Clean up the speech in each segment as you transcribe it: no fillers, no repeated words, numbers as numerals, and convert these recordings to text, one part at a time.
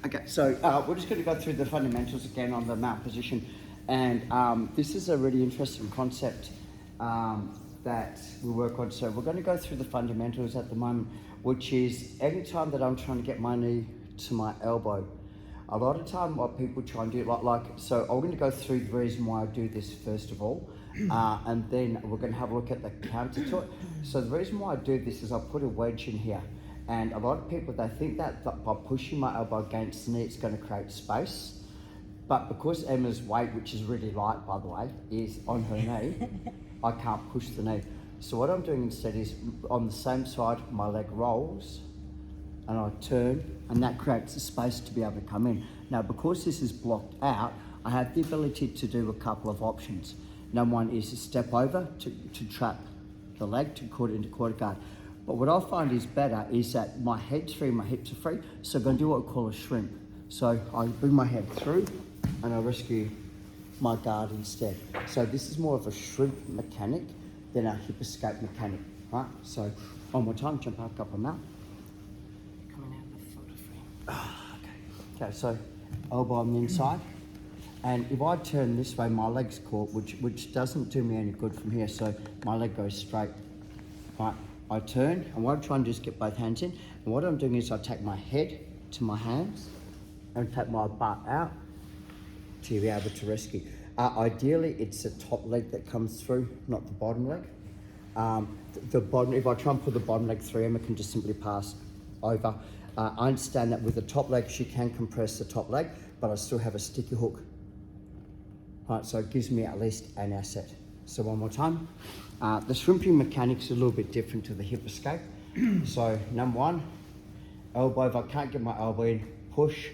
Okay, so we're just going to go through the fundamentals again on the mount position, and this is a really interesting concept that we work on. So we're going to go through the fundamentals at the moment, which is any time that I'm trying to get my knee to my elbow, a lot of time what people try and do, so I'm going to go through the reason why I do this first of all, and then we're going to have a look at the counter to it. So the reason why I do this is I put a wedge in here. And a lot of people, they think that by pushing my elbow against the knee, it's going to create space. But because Emma's weight, which is really light, by the way, is on her knee, I can't push the knee. So what I'm doing instead is, on the same side, my leg rolls, and I turn, and that creates a space to be able to come in. Now, because this is blocked out, I have the ability to do a couple of options. Number one is to step over to trap the leg, to put it into quarter guard. But what I find is better is that my head's free, my hips are free, so I'm going to do what we call a shrimp. So I bring my head through and I rescue my guard instead. So this is more of a shrimp mechanic than a hip escape mechanic, right? So one more time, jump back up on that. Coming out of the photo frame. Okay. Okay, so elbow on the inside. And if I turn this way, my leg's caught, which doesn't do me any good from here, so my leg goes straight, right? I turn, and what I'm trying to do is get both hands in. And what I'm doing is I take my head to my hands and take my butt out to be able to rescue. Ideally, it's the top leg that comes through, not the bottom leg. The bottom, if I try and pull the bottom leg through, Emma can just simply pass over. I understand that with the top leg, she can compress the top leg, but I still have a sticky hook. Right, so it gives me at least an asset. So one more time. The shrimping mechanic's a little bit different to the hip escape. So number one, elbow, if I can't get my elbow in, push,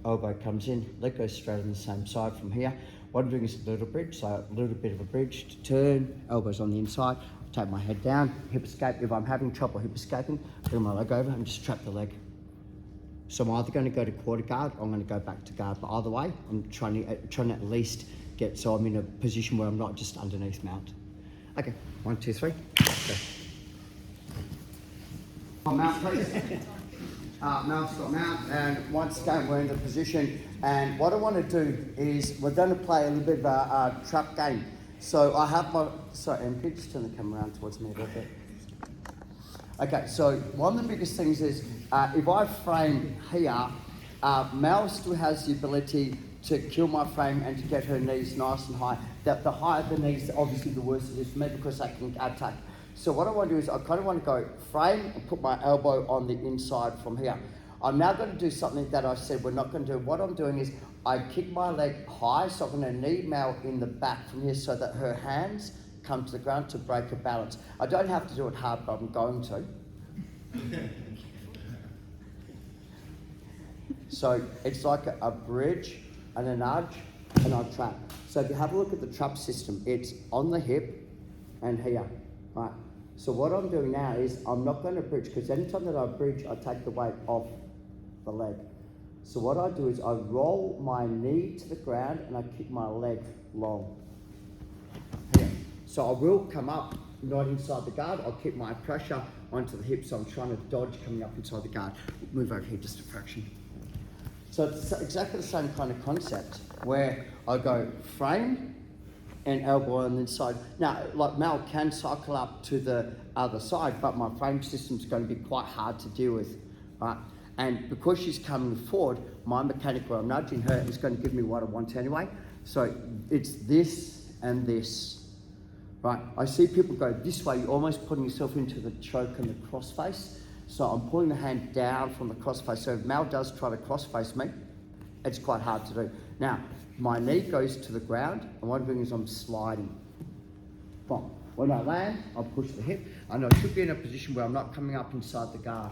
elbow comes in, leg goes straight on the same side from here. What I'm doing is a little bridge, so a little bit of a bridge to turn, elbows on the inside, take my head down, hip escape. If I'm having trouble hip escaping, bring my leg over and just trap the leg. So I'm either going to go to quarter guard or I'm going to go back to guard, but either way, I'm trying to at least get so I'm in a position where I'm not just underneath mount. Okay, 1, 2, 3. Okay. Mount, please. Mount's got mount, and once again we're in the position. And what I want to do is we're going to play a little bit of a trap game. So I have my. Sorry, Em, can you just turn the camera around towards me a little bit? Okay, so one of the biggest things is if I frame here, Mel still has the ability to kill my frame and to get her knees nice and high. That the higher the knees, obviously the worse it is for me because I can attack. So what I want to do is I kind of want to go frame and put my elbow on the inside from here. I'm now going to do something that I said we're not going to do. What I'm doing is I kick my leg high, so I'm going to knee Mel in the back from here so that her hands come to the ground to break her balance. I don't have to do it hard, but I'm going to. So it's like a bridge and a nudge and I trap. So if you have a look at the trap system, it's on the hip and here, right? So what I'm doing now is I'm not going to bridge because anytime that I bridge, I take the weight off the leg. So what I do is I roll my knee to the ground and I kick my leg long. Here. So I will come up, not inside the guard. I'll keep my pressure onto the hip, so I'm trying to dodge coming up inside the guard. Move over here just a fraction. So it's exactly the same kind of concept where I go frame and elbow on the inside. Now, like Mel can cycle up to the other side, but my frame system's going to be quite hard to deal with, right? And because she's coming forward, my mechanic where I'm nudging her is going to give me what I want anyway. So it's this and this, right? I see people go this way, you're almost putting yourself into the choke and the crossface. So I'm pulling the hand down from the crossface. So if Mal does try to crossface me, it's quite hard to do. Now, my knee goes to the ground, and what I'm doing is I'm sliding. Boom. When I land, I push the hip, and I should be in a position where I'm not coming up inside the guard.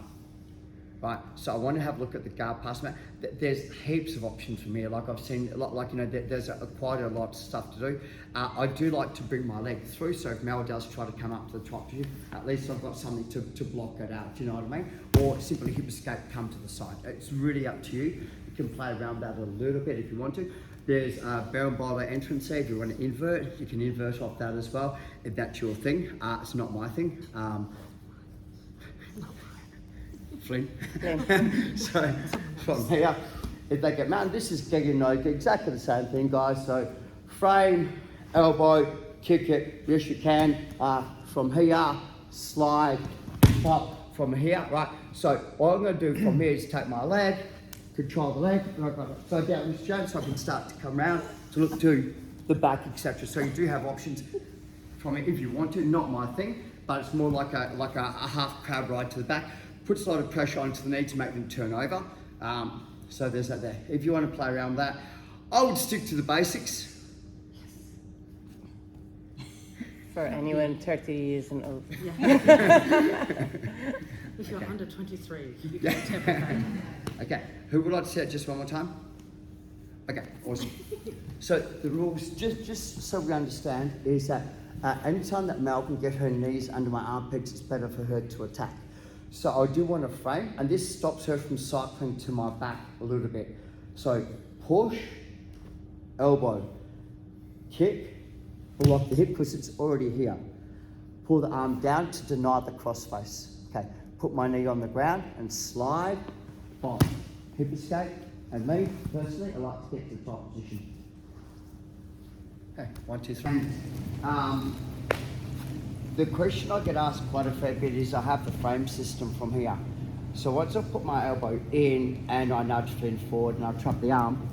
Right, so I want to have a look at the guard pass mat. There's heaps of options for me. Like I've seen, there's quite a lot of stuff to do. I do like to bring my leg through, so if Mel does try to come up to the top view, at least I've got something to block it out, do you know what I mean? Or simply hip escape, come to the side. It's really up to you. You can play around that a little bit if you want to. There's a barrel bowler entrance there. If you want to invert, you can invert off that as well, if that's your thing. It's not my thing. Flynn. Flynn. So from here, if they get mounted, this is getting exactly the same thing, guys. So frame, elbow, kick it, yes you can. From here, slide, pop from here, right? So what I'm going to do from here is take my leg, control the leg, and I've got to go down this jump so I can start to come around to look to the back, etc. So you do have options from it if you want to. Not my thing, but it's more like a half crab ride to the back. Puts a lot of pressure onto the knee to make them turn over. So there's that there. If you want to play around with that, I would stick to the basics. For anyone 30 years and over. If you're under 23, you get 10%. Okay, who would like to see it just one more time? Okay, awesome. So the rules, just so we understand, is that anytime that Mel can get her knees under my armpits, it's better for her to attack. So I do want to frame, and this stops her from cycling to my back a little bit. So push, elbow, kick, pull off the hip because it's already here. Pull the arm down to deny the crossface. Okay, put my knee on the ground and slide, bop, hip escape. And me, personally, I like to get to the top position. Okay, 1, 2, 3. The question I get asked quite a fair bit is I have the frame system from here. So once I put my elbow in and I nudge Flynn forward and I trap the arm,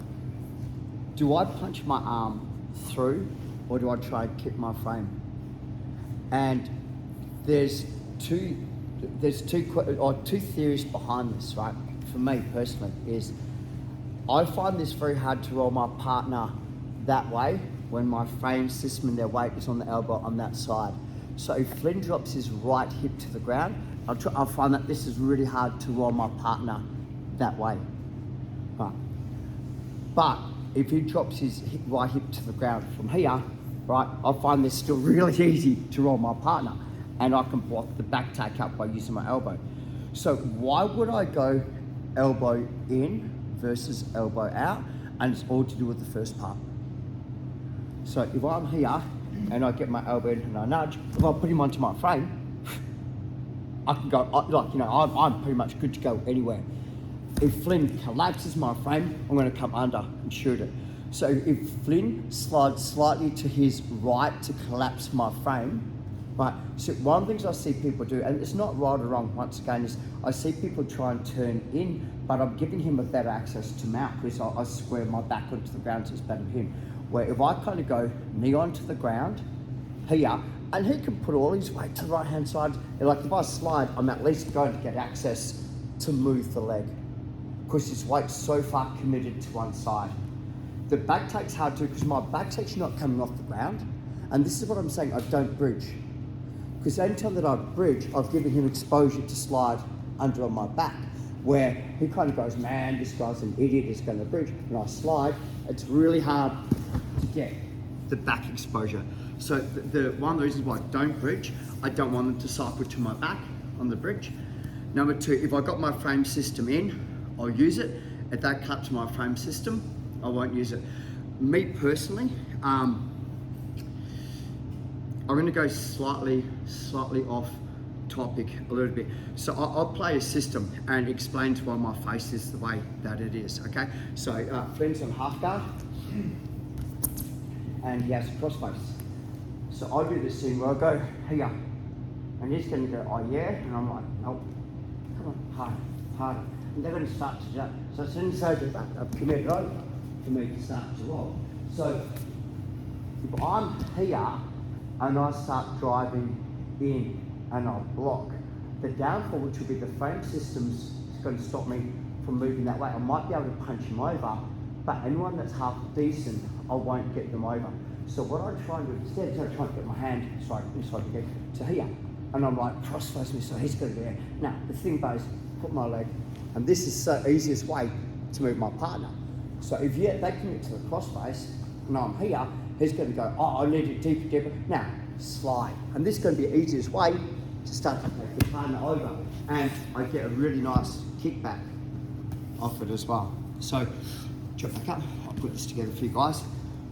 do I punch my arm through or do I try and kick my frame? And there's two theories behind this, right? For me personally, is I find this very hard to roll my partner that way when my frame system and their weight is on the elbow on that side. So if Flynn drops his right hip to the ground, I'll find that this is really hard to roll my partner that way. Right. But if he drops his right hip to the ground from here, right, I find this still really easy to roll my partner, and I can block the back take up by using my elbow. So why would I go elbow in versus elbow out? And it's all to do with the first part. So if I'm here and I get my elbow in and I nudge, if I put him onto my frame, I can go, I'm pretty much good to go anywhere. If Flynn collapses my frame, I'm going to come under and shoot it. So if Flynn slides slightly to his right to collapse my frame, right, so one of the things I see people do, and it's not right or wrong once again, is I see people try and turn in, but I'm giving him a better access to mount because I square my back onto the ground so it's better for him. Where if I kind of go knee onto the ground here, and he can put all his weight to the right hand side, like if I slide, I'm at least going to get access to move the leg because his weight's so far committed to one side. The back take's hard to because my back take's not coming off the ground, and this is what I'm saying, I don't bridge. Because anytime that I bridge, I've given him exposure to slide under on my back, where he kind of goes, man, this guy's an idiot, he's going to bridge. And I slide, it's really hard to get the back exposure. So one of the reasons why I don't bridge, I don't want them to cycle to my back on the bridge. Number two, if I got my frame system in, I'll use it. If that cuts my frame system, I won't use it. Me personally, I'm going to go slightly off topic a little bit. So I'll play a system and explain to why my face is the way that it is, okay? So Flynn's on half guard and he has a cross face. So I do this thing where I go here and he's going to go, oh yeah, and I'm like, nope, come on, harder. And they're going to start to jump. So as soon as I do that, I've committed over for me to start to roll. So if I'm here and I start driving in and I block, the downfall, which will be the frame systems, is going to stop me from moving that way. I might be able to punch him over, but anyone that's half decent, I won't get them over. So what I try and do instead is I try and get my hand so I can get to here. And I'm like cross-face me, so he's going to be there. Now, the thing about is, put my leg, and this is the easiest way to move my partner. So if they commit to the cross-face, and I'm here, he's going to go, oh, I need it deeper. Now, slide. And this is going to be the easiest way to start to take the partner over. And I get a really nice kickback off it as well. So, jump back up. I'll put this together for you guys.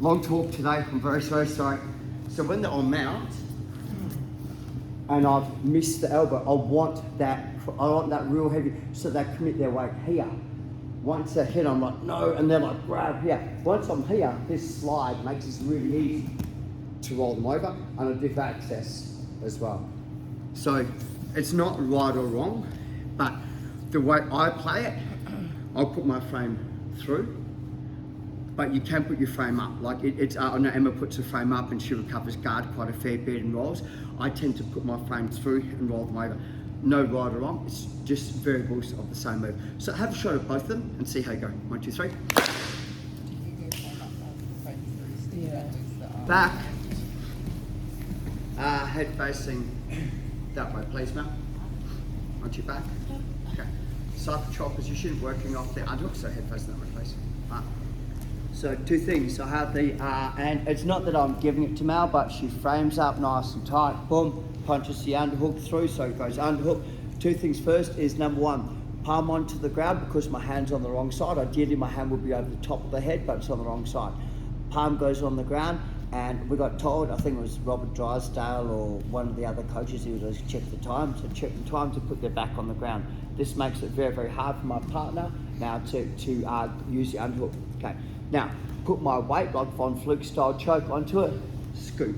Long talk today, I'm very sorry. So when they're on mount, and I've missed the elbow, I want that I want that real heavy, so they commit their weight here. Once they're hit, I'm like, no, and they're like, grab here. Once I'm here, this slide makes it really easy to roll them over, and I do for access as well. So it's not right or wrong, but the way I play it, I'll put my frame through, but you can put your frame up. Like I know Emma puts her frame up and she recovers guard quite a fair bit and rolls. I tend to put my frame through and roll them over. No right or wrong, it's just variables of the same move. So have a shot at both of them and see how you go. 1, 2, 3. Yeah. Back. Head facing that way, please, Mel. Onto your back. Okay. Side control position, working off the underhook, so head facing that way, please. So 2 things. I have the, and it's not that I'm giving it to Mel, but she frames up nice and tight, boom, punches the underhook through, so it goes underhook. 2 things first is number 1, palm onto the ground because my hand's on the wrong side. Ideally my hand would be over the top of the head, but it's on the wrong side. Palm goes on the ground, and we got told, I think it was Robert Drysdale or one of the other coaches, he would check the time, to check the time to put their back on the ground. This makes it very, very hard for my partner now to use the underhook. Okay. Now, put my weight, like Von Fluke style choke onto it, scoop.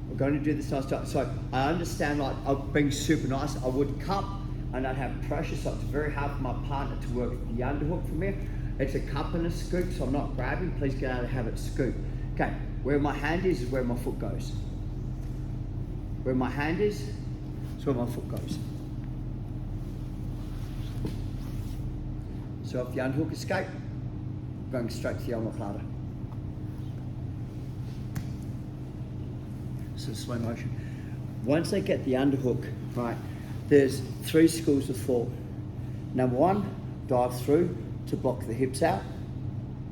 We're going to do this nice style. So I understand, like, being super nice, I would cup and I'd have pressure, so it's very hard for my partner to work the underhook from here. It's a cup and a scoop, so I'm not grabbing. Please get out and have it scoop. Okay, where my hand is where my foot goes. Where my hand is where my foot goes. So if the underhook escape, going straight to the Omo Platta. So slow motion. Once they get the underhook, right, there's 3 schools of thought. Number 1, dive through to block the hips out.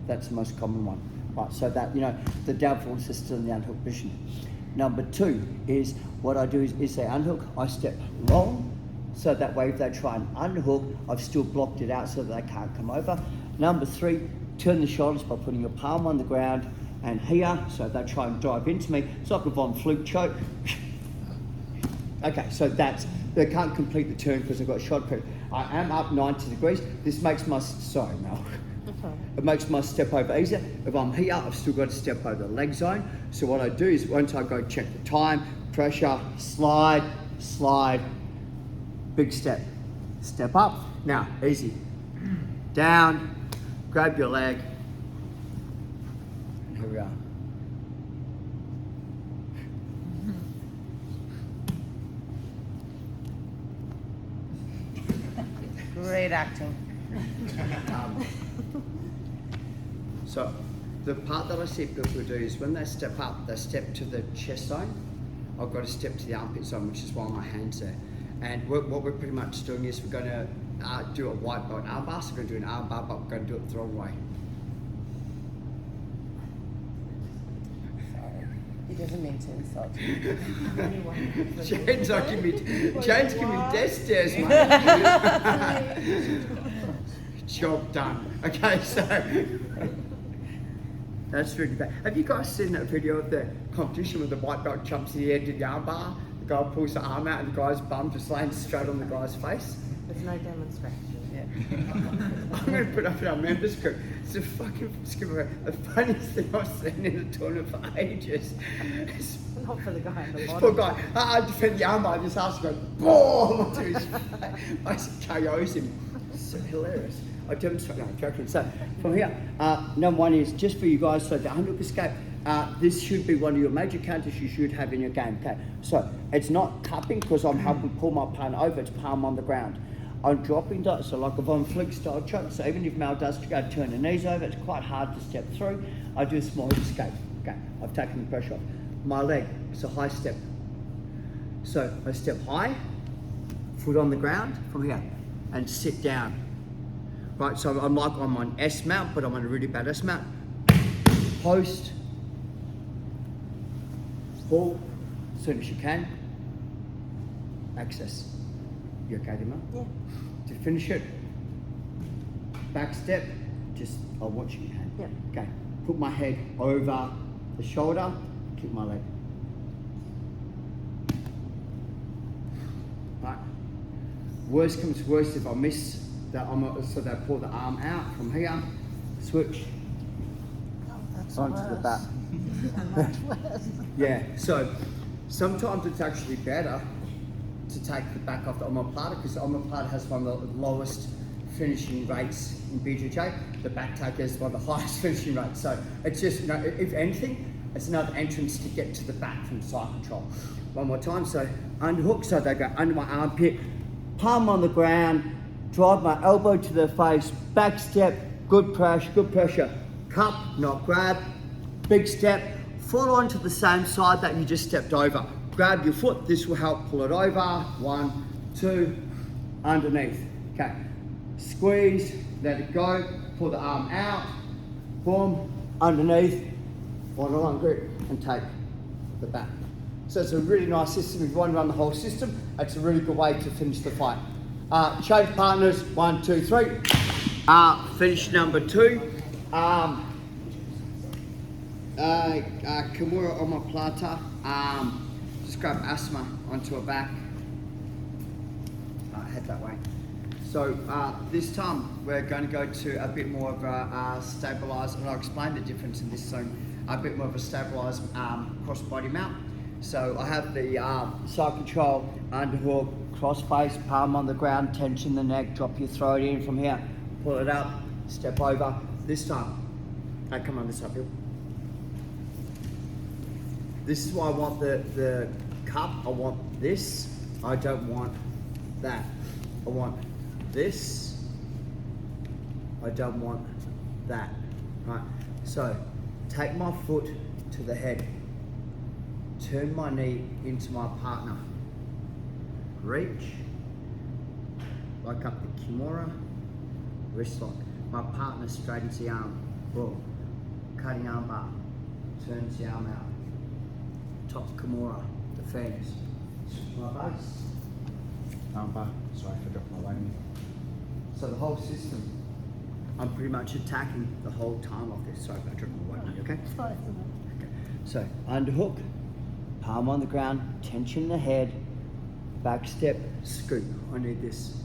That's the most common one. Right, so that, you know, the downfall is still in the underhook position. Number 2 is, what I do is they unhook, I step long, so that way if they try and unhook, I've still blocked it out so that they can't come over. Number 3, turn the shoulders by putting your palm on the ground and here, so they try and drive into me. It's like a Von Fluke choke. Okay, so they can't complete the turn because they've got shot pressure. I am up 90 degrees. This makes my, sorry Mel. It makes my step over easier. If I'm here, I've still got to step over the leg zone. So what I do is once I go check the time, pressure, slide, slide, big step. Step up. Now, easy. Down, grab your leg. And here we are. Great acting. So the part that I see people do is when they step up, they step to the chest zone. I've got to step to the armpit zone, which is why my hand's there. And what we're pretty much doing is we're going to do a white belt arm bar. So we're going to do an arm bar, but we're going to do it the wrong way. He doesn't mean to insult you. Jane's giving me death stares, mate. Job done. Okay, so that's really bad. Have you guys seen that video of the competition where the white belt jumps in the air to the arm bar? The guy pulls the arm out and the guy's bum just lands straight on the guy's face? There's no demonstration. I'm going to put up in our members group. It's the funniest thing I've seen in a tournament for ages. Not for the guy in the This bottom. poor guy, I defend the armbar, this ass goes boom to his face. Basically KOs him. It's so hilarious. I demonstrate, no, I'm joking. So from here, number 1 is just for you guys, so the underhook escape. This should be one of your major counters you should have in your game. Okay, so it's not cupping because I'm helping pull my partner over, it's palm on the ground. I'm dropping down, so like a Von Fluke style choke, so even if Mel does turn the knees over, it's quite hard to step through. I do a small escape. Okay, I've taken the pressure off. My leg, it's a high step. So I step high, foot on the ground from here, and sit down. Right, so I'm on S mount, but I'm on a really bad S mount. Post, pull, as soon as you can, access. You okay, Dima? Yeah. To finish it, back step, just, I'll watch your hand. Yep. Okay, put my head over the shoulder, kick my leg. Right, Worst comes to worst, if I miss that, so they pull the arm out from here, switch onto the back. Yeah, so sometimes it's actually better to take the back off the Omo Platta, because the Omo Platta has one of the lowest finishing rates in BJJ. The back taker is one of the highest finishing rates. So it's just, you know, if anything, it's another entrance to get to the back from side control. One more time, so underhook, so they go under my armpit, palm on the ground, drive my elbow to the face, back step, good pressure, cup, not grab, big step, fall onto the same side that you just stepped over. Grab your foot, this will help pull it over, 1, 2, underneath, okay. Squeeze, let it go, pull the arm out, boom, underneath, one-on-one grip, and take the back. So it's a really nice system. If you want to run the whole system, it's a really good way to finish the fight. Change partners, 1, 2, 3. Finish number 2. Kimura Omo Platta. Just grab Asma onto her back. Head that way. So this time we're going to go to a bit more of a stabilised, and I'll explain the difference in this zone. A bit more of a stabilised cross body mount. So I have the side control, underhook, cross face, palm on the ground, tension the neck, drop your throat in from here, pull it up, step over. This time, come on this uphill. This is why I want the cup. I want this. I don't want that. I want this. I don't want that. Right. So take my foot to the head. Turn my knee into my partner. Reach. Like up the Kimura. Wrist lock. My partner straightens the arm. Boom. Cutting arm bar. Turns the arm out. Top Kimura. Defense. My base. Arm bar. Sorry, I forgot my weight. So the whole system, I'm pretty much attacking the whole time of this. Sorry if I dropped my weight, okay? Okay. So underhook. Palm on the ground, tension the head, back step, scoop. I need this.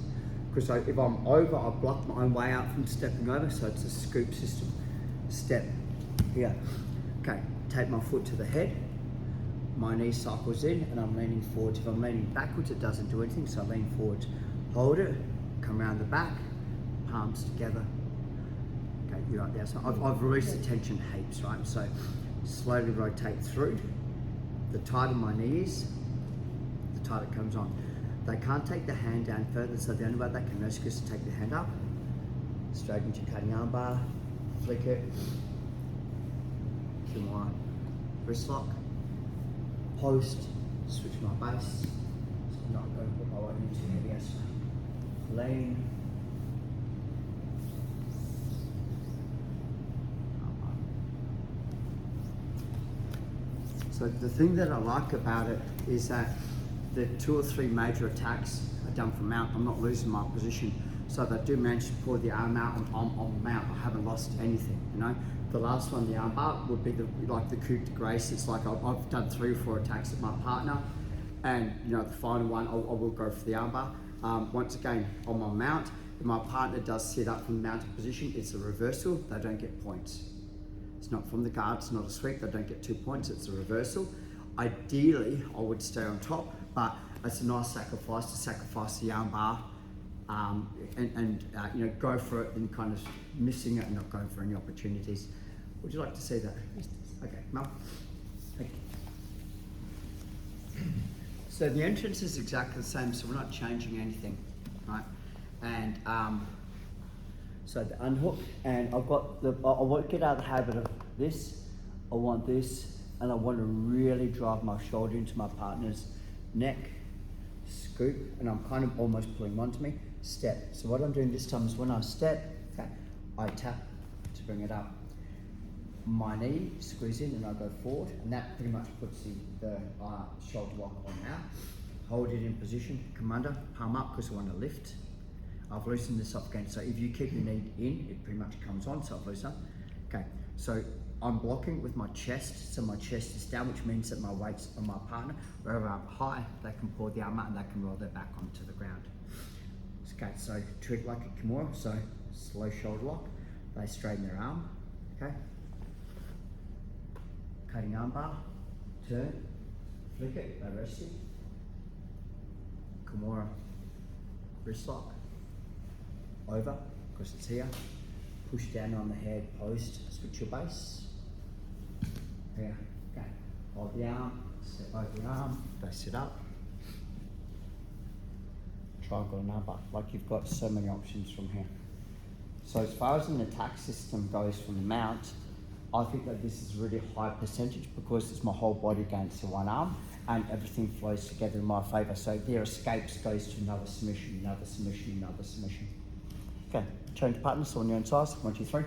Because if I'm over, I block my own way out from stepping over, so it's a scoop system. Step, here. Okay, take my foot to the head, my knee cycles in, and I'm leaning forwards. If I'm leaning backwards, it doesn't do anything, so I lean forwards. Hold it, come around the back, palms together. Okay, you're right there. So I've released the tension heaps, right? So slowly rotate through. The tighter my knee is, the tighter it comes on. They can't take the hand down further, so the only way they can rescue is to take the hand up, straight into cutting arm bar, flick it, Kimura, wrist lock, post, switch my base, so I'm not going to put my weight into heavy as lean, so the thing that I like about it is that the 2 or 3 major attacks are done from mount. I'm not losing my position. So if I do manage to pull the arm out on mount, I haven't lost anything, you know. The last one, the arm bar, would be like the coup de grace. It's like I've done 3 or 4 attacks at my partner, and you know, the final one, I will go for the arm bar. Once again, on my mount, if my partner does sit up from the mounted position, it's a reversal, they don't get points. It's not from the guard, it's not a sweep, they don't get 2 points, it's a reversal. Ideally, I would stay on top, but it's a nice sacrifice to sacrifice the arm bar and you know, go for it and kind of missing it and not going for any opportunities. Would you like to see that? Okay, Mel. Thank you. So the entrance is exactly the same, so we're not changing anything, right? And so the unhook, and I've got I want to get out of the habit of this. I want this, and I want to really drive my shoulder into my partner's neck, scoop, and I'm kind of almost pulling onto me, step. So what I'm doing this time is when I step, okay, I tap to bring it up. My knee, squeeze in, and I go forward, and that pretty much puts the shoulder lock on now. Hold it in position, come under, palm up, because I want to lift. I've loosened this up again, so if you keep your knee in, it pretty much comes on, so I've loosened up. Okay, so I'm blocking with my chest, so my chest is down, which means that my weight's on my partner. Wherever I'm high, they can pull the arm out and they can roll their back onto the ground. Okay, so treat it like a Kimura, so slow shoulder lock. They straighten their arm, okay? Cutting arm bar, turn, flick it, they rest it. Kimura wrist lock, over, because it's here. Push down on the head post, switch your base. Here, okay. Hold the arm, step over the arm, they sit up. Triangle and arm bar, like you've got so many options from here. So as far as an attack system goes from the mount, I think that this is a really high percentage because it's my whole body against the one arm and everything flows together in my favour. So their escapes goes to another submission, another submission, another submission. Okay, change partners on your own size. 1, 2, 3.